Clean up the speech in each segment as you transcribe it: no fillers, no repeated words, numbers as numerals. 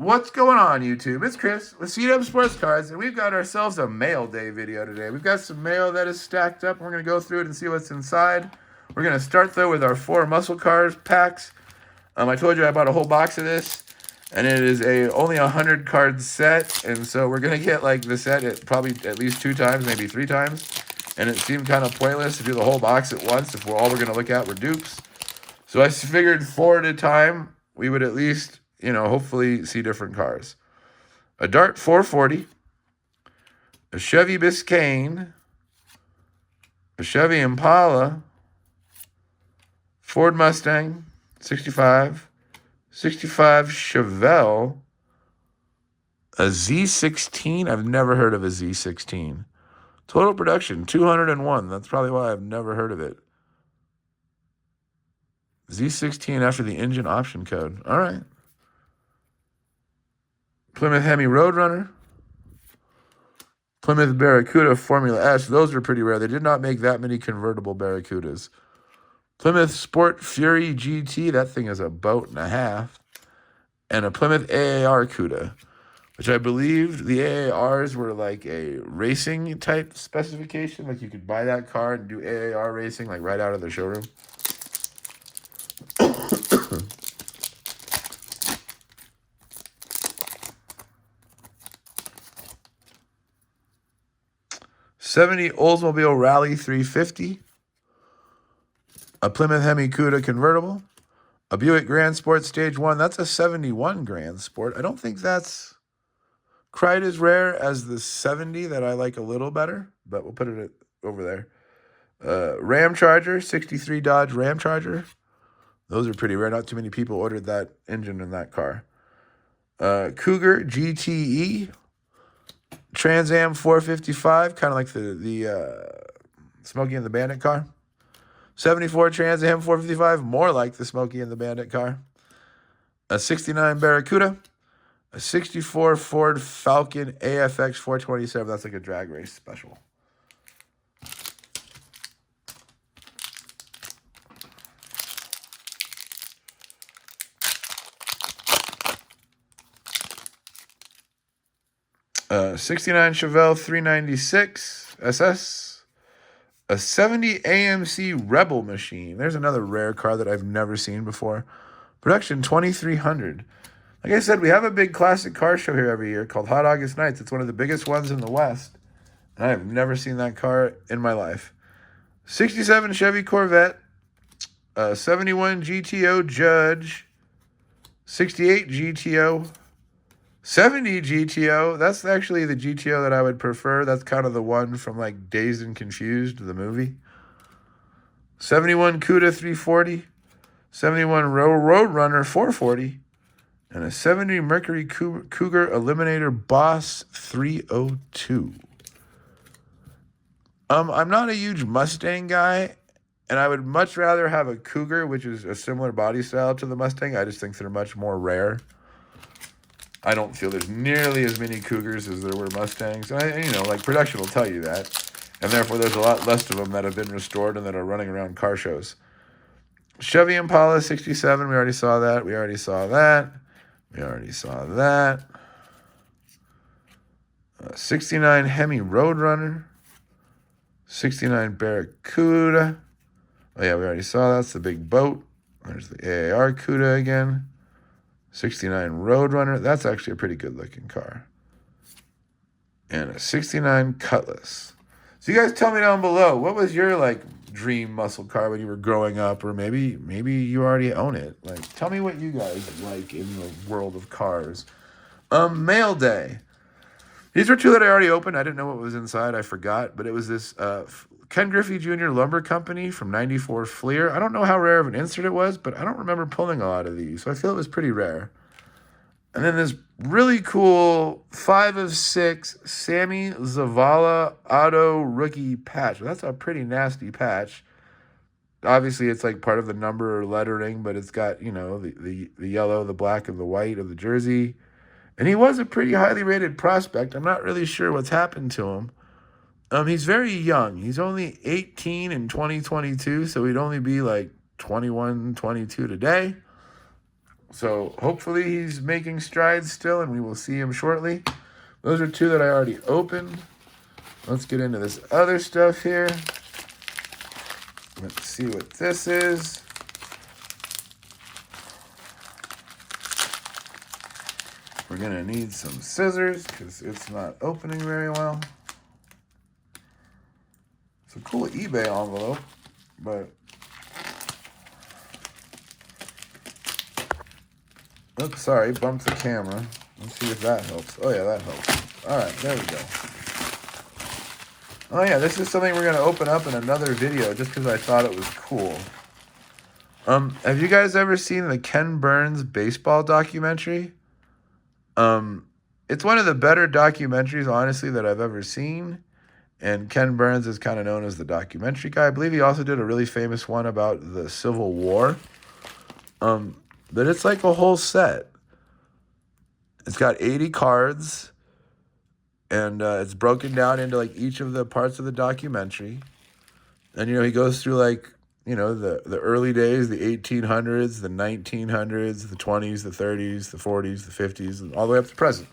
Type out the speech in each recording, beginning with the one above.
What's going on, YouTube? It's Chris with CW Sports Cards, and we've got ourselves a mail day video today. We've got some mail that is stacked up, and we're going to go through it and see what's inside. We're going to start, though, with our 4 muscle cars packs. I told you I bought a whole box of this, and it is only a 100 card set, and so we're going to get like the set probably at least 2 times, maybe 3 times, and it seemed kind of pointless to do the whole box at once if all we're going to look at were dupes. So I figured 4 at a time, we would at least, hopefully see different cars. A Dart 440, a Chevy Biscayne, a Chevy Impala, Ford Mustang, 65 Chevelle, a Z16. I've never heard of a Z16. Total production, 201. That's probably why I've never heard of it. Z16 after the engine option code. All right. Plymouth Hemi Roadrunner. Plymouth Barracuda Formula S. Those are pretty rare. They did not make that many convertible Barracudas. Plymouth Sport Fury GT. That thing is a boat and a half. And a Plymouth AAR CUDA, which I believe the AARs were like a racing type specification. Like you could buy that car and do AAR racing like right out of the showroom. '70 Oldsmobile Rally 350, a Plymouth Hemi CUDA convertible, a Buick Grand Sport Stage 1. That's a '71 Grand Sport. I don't think that's quite as rare as the '70 that I like a little better, but we'll put it over there. Ram Charger, '63 Dodge Ram Charger. Those are pretty rare. Not too many people ordered that engine in that car. Cougar GTE, Trans Am 455, kind of like the Smokey and the Bandit car. '74 Trans Am 455, more like the Smokey and the Bandit car. A '69 Barracuda. A '64 Ford Falcon AFX 427. That's like a drag race special. '69 Chevelle 396 SS. A '70 AMC Rebel machine. There's another rare car that I've never seen before. Production 2300. Like I said, we have a big classic car show here every year called Hot August Nights. It's one of the biggest ones in the West. And I have never seen that car in my life. '67 Chevy Corvette. 71 GTO Judge. '68 GTO. '70 GTO. That's actually the GTO that I would prefer. That's kind of the one from like Dazed and Confused, the movie. '71 CUDA 340. '71 Roadrunner 440. And a '70 Mercury Cougar Eliminator Boss 302. I'm not a huge Mustang guy, and I would much rather have a Cougar, which is a similar body style to the Mustang. I just think they're much more rare. I don't feel there's nearly as many Cougars as there were Mustangs. And like production will tell you that. And therefore, there's a lot less of them that have been restored and that are running around car shows. Chevy Impala 67. We already saw that. We already saw that. 69 Hemi Roadrunner. '69 Barracuda. Oh, yeah, we already saw that. That's the big boat. There's the AAR CUDA again. '69 Roadrunner. That's actually a pretty good-looking car. And a '69 Cutlass. So you guys tell me down below, what was your, dream muscle car when you were growing up? Or maybe you already own it. Tell me what you guys like in the world of cars. Mail day. These were 2 that I already opened. I didn't know what was inside. I forgot. But it was this Ken Griffey Jr. Lumber Company from '94 Fleer. I don't know how rare of an insert it was, but I don't remember pulling a lot of these. So I feel it was pretty rare. And then this really cool 5 of 6 Sammy Zavala Auto Rookie patch. That's a pretty nasty patch. Obviously, it's like part of the number or lettering, but it's got, the yellow, the black, and the white of the jersey. And he was a pretty highly rated prospect. I'm not really sure what's happened to him. He's very young. He's only 18 in 2022, so he'd only be 21, 22 today. So hopefully he's making strides still, and we will see him shortly. Those are two that I already opened. Let's get into this other stuff here. Let's see what this is. We're going to need some scissors because it's not opening very well. It's a cool eBay envelope, but... Oops, sorry, bumped the camera. Let's see if that helps. Oh, yeah, that helps. All right, there we go. Oh, yeah, this is something we're going to open up in another video just because I thought it was cool. Have you guys ever seen the Ken Burns baseball documentary? It's one of the better documentaries, honestly, that I've ever seen. And Ken Burns is kind of known as the documentary guy. I believe he also did a really famous one about the Civil War. But it's like a whole set. It's got 80 cards. And it's broken down into like each of the parts of the documentary. And, he goes through like, the early days, the 1800s, the 1900s, the 20s, the 30s, the 40s, the 50s, and all the way up to present.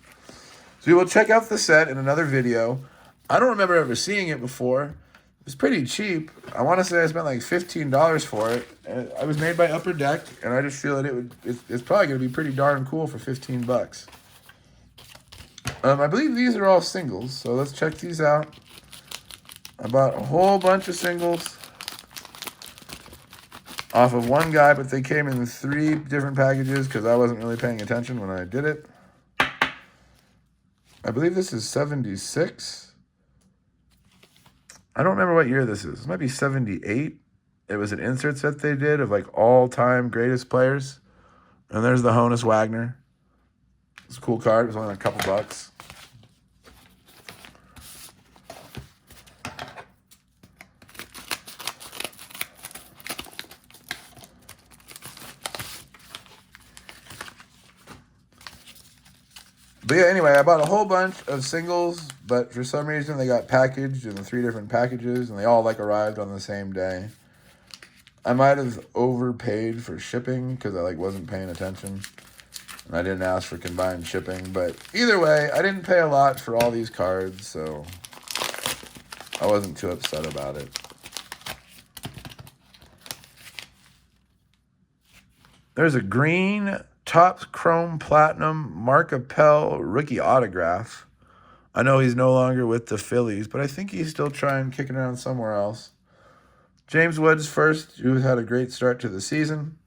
So we will check out the set in another video. I don't remember ever seeing it before. It was pretty cheap. I want to say I spent like $15 for it. And it was made by Upper Deck, and I just feel that it's probably going to be pretty darn cool for $15. I believe these are all singles, so let's check these out. I bought a whole bunch of singles off of one guy, but they came in 3 different packages because I wasn't really paying attention when I did it. I believe this is 76. I don't remember what year this is. It might be 78. It was an insert set they did of like all-time greatest players. And there's the Honus Wagner. It's a cool card. It was only like a couple bucks. But yeah, anyway, I bought a whole bunch of singles, but for some reason they got packaged in 3 different packages, and they all like arrived on the same day. I might have overpaid for shipping because I wasn't paying attention, and I didn't ask for combined shipping. But either way, I didn't pay a lot for all these cards, so I wasn't too upset about it. There's a green Topps Chrome Platinum Mark Appel rookie autograph. I know he's no longer with the Phillies, but I think he's still kicking around somewhere else. James Woods first, who had a great start to the season.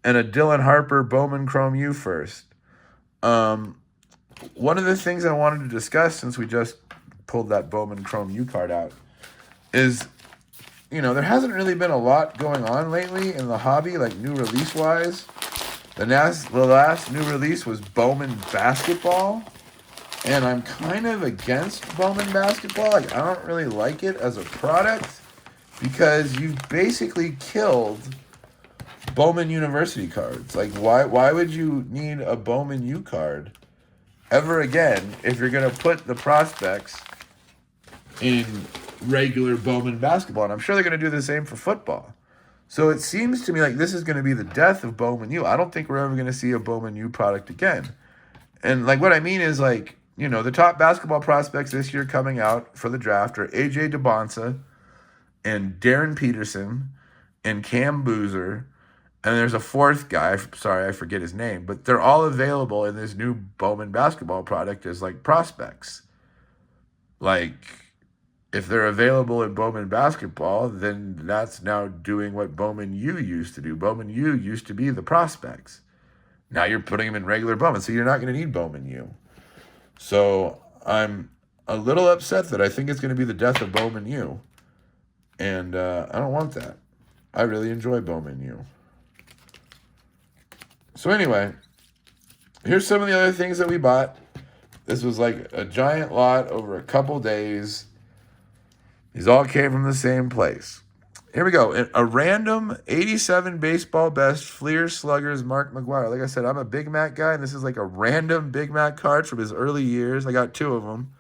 And a Dylan Harper Bowman Chrome U first. One of the things I wanted to discuss, since we just pulled that Bowman Chrome U card out, is, there hasn't really been a lot going on lately in the hobby, like new release-wise. The last new release was Bowman Basketball, and I'm kind of against Bowman Basketball. I don't really like it as a product because you've basically killed Bowman University cards. Why would you need a Bowman U card ever again if you're going to put the prospects in regular Bowman Basketball? And I'm sure they're going to do the same for football. So it seems to me like this is going to be the death of Bowman U. I don't think we're ever going to see a Bowman U product again. And what I mean is the top basketball prospects this year coming out for the draft are AJ DeBonsa and Darren Peterson and Cam Boozer. And there's a 4th guy. Sorry, I forget his name. But they're all available in this new Bowman basketball product as prospects. If they're available in Bowman basketball, then that's now doing what Bowman U used to do. Bowman U used to be the prospects. Now you're putting them in regular Bowman, so you're not going to need Bowman U. So I'm a little upset that I think it's going to be the death of Bowman U. And I don't want that. I really enjoy Bowman U. So anyway, here's some of the other things that we bought. This was like a giant lot over a couple days. These all came from the same place. Here we go. A random 87 baseball best Fleer Sluggers Mark McGwire. Like I said, I'm a Big Mac guy, and this is like a random Big Mac card from his early years. I got 2 of them.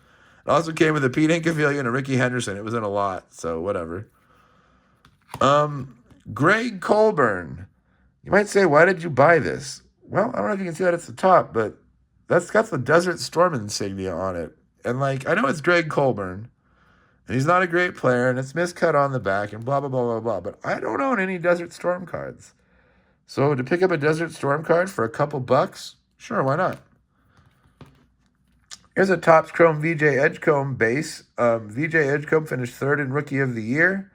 It also came with a Pete Incaviglia and a Ricky Henderson. It was in a lot, so whatever. Greg Colburn You might say, why did you buy this? Well, I don't know if you can see that at the top, but that's got the Desert Storm insignia on it. And like, I know it's Greg Colburn, and he's not a great player, and it's miscut on the back, and blah, blah, blah, blah, blah. But I don't own any Desert Storm cards. So to pick up a Desert Storm card for a couple bucks, sure, why not? Here's a Topps Chrome VJ Edgecombe base. VJ Edgecombe finished third in Rookie of the Year.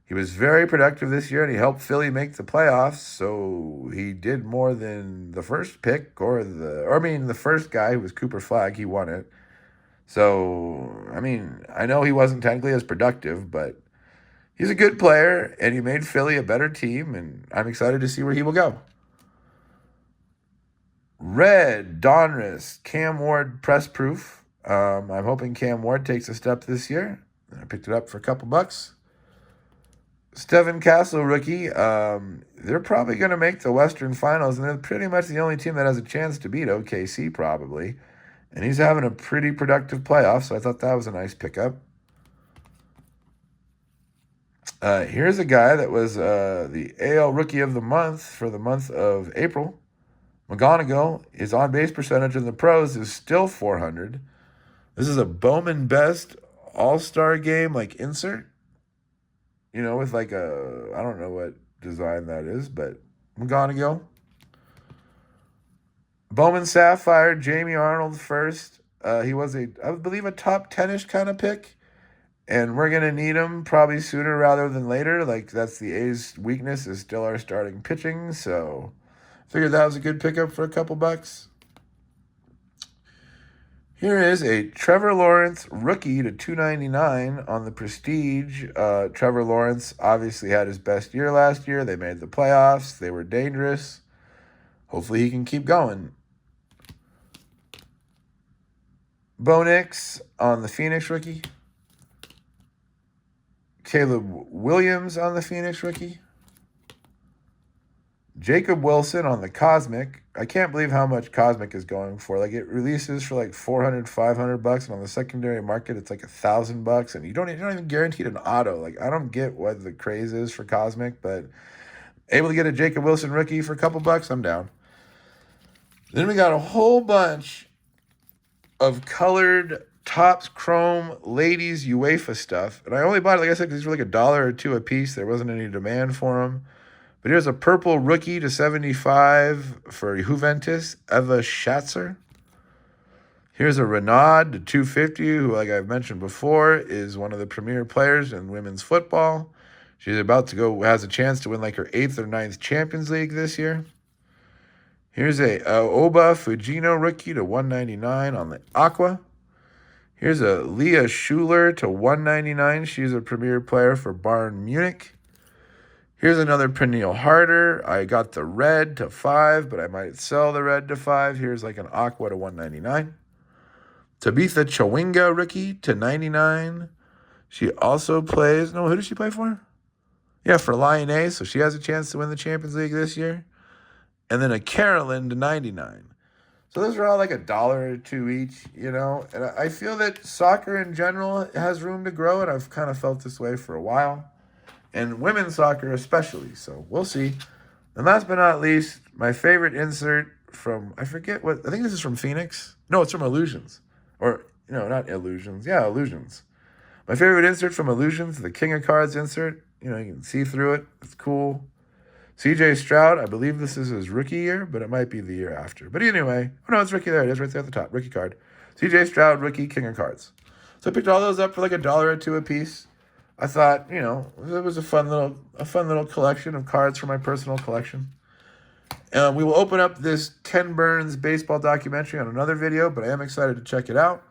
He was very productive this year, and he helped Philly make the playoffs. So he did more than the first pick, the first guy who was Cooper Flagg. He won it. So I mean, I know he wasn't technically as productive, but he's a good player, and he made Philly a better team, and I'm excited to see where he will go. Red Donruss Cam Ward press proof. I'm hoping Cam Ward takes a step this year. I picked it up for a couple bucks. Steven Castle rookie. They're probably going to make the Western Finals, and they're pretty much the only team that has a chance to beat OKC probably. And he's having a pretty productive playoff, so I thought that was a nice pickup. Here's a guy that was the AL Rookie of the Month for the month of April. McGonigal, his on-base percentage in the pros is still .400. This is a Bowman Best All-Star Game, like, insert. You know, with like I don't know what design that is, but McGonigal. Bowman Sapphire, Jamie Arnold first. He was I believe, a top 10-ish kind of pick. And we're going to need him probably sooner rather than later. Like, that's the A's weakness, is still our starting pitching. So I figured that was a good pickup for a couple bucks. Here is a Trevor Lawrence rookie to $2.99 on the Prestige. Trevor Lawrence obviously had his best year last year. They made the playoffs. They were dangerous. Hopefully he can keep going. Bo Nix on the Phoenix rookie. Caleb Williams on the Phoenix rookie. Jacob Wilson on the Cosmic. I can't believe how much Cosmic is going for. Like, it releases for like $400, $500, and on the secondary market it's like $1,000, and you're not even guaranteed an auto. Like, I don't get what the craze is for Cosmic, but able to get a Jacob Wilson rookie for a couple bucks, I'm down. Then we got a whole bunch of colored Topps Chrome ladies UEFA stuff, and I only bought it, like I said, because these were like $1 or $2 a piece. There wasn't any demand for them. But here's a purple rookie to 75 for Juventus, Eva Schatzer. Here's a Renaud to 250, who, like I've mentioned before, is one of the premier players in women's football. She's about to has a chance to win like her 8th or 9th Champions League this year. Here's a Oba Fujino rookie to 199 on the Aqua. Here's a Leah Schuler to 199. She's a premier player for Bayern Munich. Here's another Pernille Harder. I got the red to 5, but I might sell the red to 5. Here's like an Aqua to 199. Tabitha Chawinga rookie to 99. She also plays, who does she play for? Yeah, for Lyonnais, so she has a chance to win the Champions League this year. And then a Carolyn to 99. So those are all like $1 or $2 each, And I feel that soccer in general has room to grow, and I've kind of felt this way for a while. And women's soccer especially, so we'll see. And last but not least, my favorite insert from, I think this is from Phoenix. No, it's from Illusions. Or, not Illusions. Yeah, Illusions. My favorite insert from Illusions, the King of Cards insert. You can see through it. It's cool. CJ Stroud, I believe this is his rookie year, but it might be the year after. But anyway, it's rookie. There it is, right there at the top. Rookie card. CJ Stroud, rookie, King of Cards. So I picked all those up for like $1 or $2 a piece. I thought, it was a fun little collection of cards for my personal collection. We will open up this Ken Burns baseball documentary on another video, but I am excited to check it out.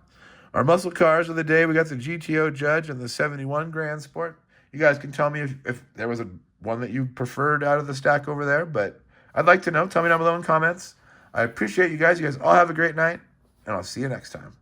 Our muscle cars of the day, we got the GTO Judge and the 71 Grand Sport. You guys can tell me if there was one that you preferred out of the stack over there, but I'd like to know. Tell me down below in comments. I appreciate you guys. You guys all have a great night, and I'll see you next time.